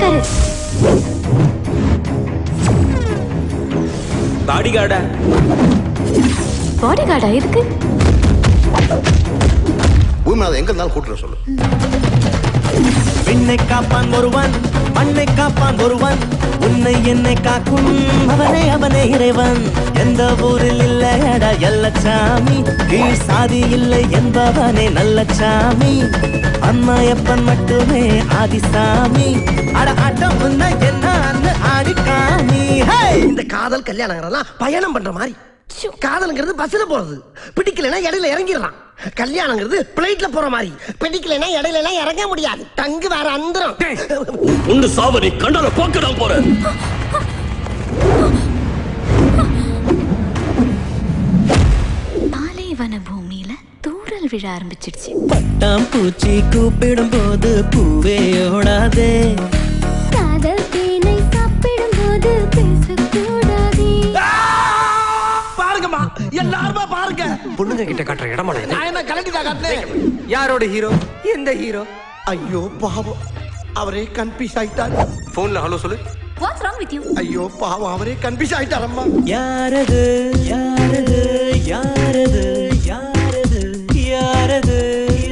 இருக்காரு. பாடிகார்டா? பாடிகார்டா எதுக்கு? பூமிநாதன் எங்க இருந்தாலும் கூட்டுற சொல்லு. விண்ணை காப்பான் ஒருவன், மண்ணை காப்பான் ஒருவன், உன்னை என்னை காக்கும் அவனே அவனே இறைவன். எந்த ஊரில் இல்லையடா எல்லச்சாமி, கீழ் சாதி இல்லை என்பவனே நல்லச்சாமி. அம்மாயப்பன் மட்டுமே ஆதிசாமி, அட ஆட்டம் உன்ன என்ன ஆடிக்காமி. இந்த காதல் கல்யாணம் பயணம் பண்ற மாதிரி. காதல்ங்கிறது பஸ்ல போறது, பிடிக்கலன்னா இடையில இறங்கிடலாம். கல்யாணங்கிறது பிளைட்ல போற மாதிரி, பிடிக்கலன்னா இடையில எல்லாம் இறங்க முடியாது. டங்கு வேற அந்தரம். உண்டு சாவரி கண்டால போக்கடா போற. பாலைவன பூமியில தூறல் விழ ஆரம்பிச்சிடுச்சு. பட்டாம் பூச்சி கூப்பிடும் போது பூவே ஓடாதே, காதல் தேனை சாப்பிடும் போது பேசக்கூடாதே. பாருங்கம்மா, எல்லாருமா பாருங்க. பொண்ணுங்க கிட்ட காட்டுற இடமா நான் என்ன கலட்டிதா காட்டுனேன்? யாரோட ஹீரோ? எந்த ஹீரோ? ஐயோ பாவம், அவரே கன்ஃபியூஸ் ஆயிட்டாரு. போன்ல ஹலோ சொல்லு. What's wrong with you? ஐயோ பாவம், அவரே கன்ஃபியூஸ் ஆயிட்டாரம்மா. யாரது யாரது யாரது யாரது யாரது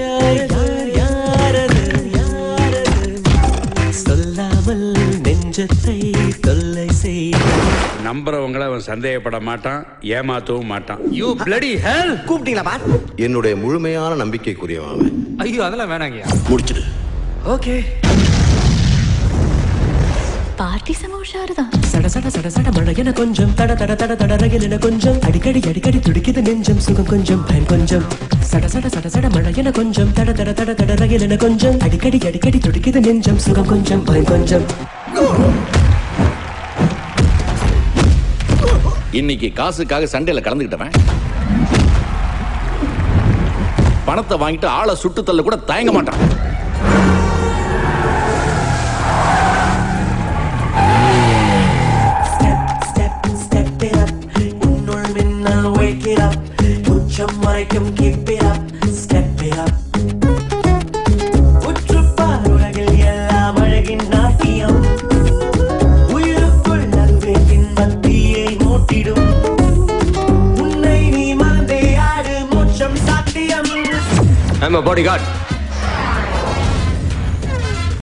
யாரது யாரது சொல்லாமல் நெஞ்சத்தை தொல்லை செய்த. நம்புறவங்களை அவன் சந்தேகப்பட மாட்டான், ஏமாத்தவும் மாட்டான். யூ பிளடி ஹெல். கூப்பிட்டீங்களா பார்? என்னுடைய முழுமையான நம்பிக்கைக்குரியவன் அவன். ஐயோ அதெல்லாம் வேணாங்கயா. முடிச்சிடு. ஓகே. பார்ட்டி செம உஷாருதான். சட சட சட சட மழையென கொஞ்சம், தட தட தட தட ரகிலென கொஞ்சம், அடிக்கடி அடிக்கடி துடிக்குது நெஞ்சம், சுகம் கொஞ்சம் பயன் கொஞ்சம். சட சட சட சட மழையென கொஞ்சம், தட தட தட தட ரகிலென கொஞ்சம், அடிக்கடி அடிக்கடி துடிக்குது நெஞ்சம், சுகம் கொஞ்சம் பயன் கொஞ்சம். இன்னைக்கு காசுக்காக சண்டையில கலந்துக்கிட்டவன் பணத்தை வாங்கிட்டு ஆளை சுட்டு தள்ள கூட தயங்க மாட்டான். I'm a bodyguard.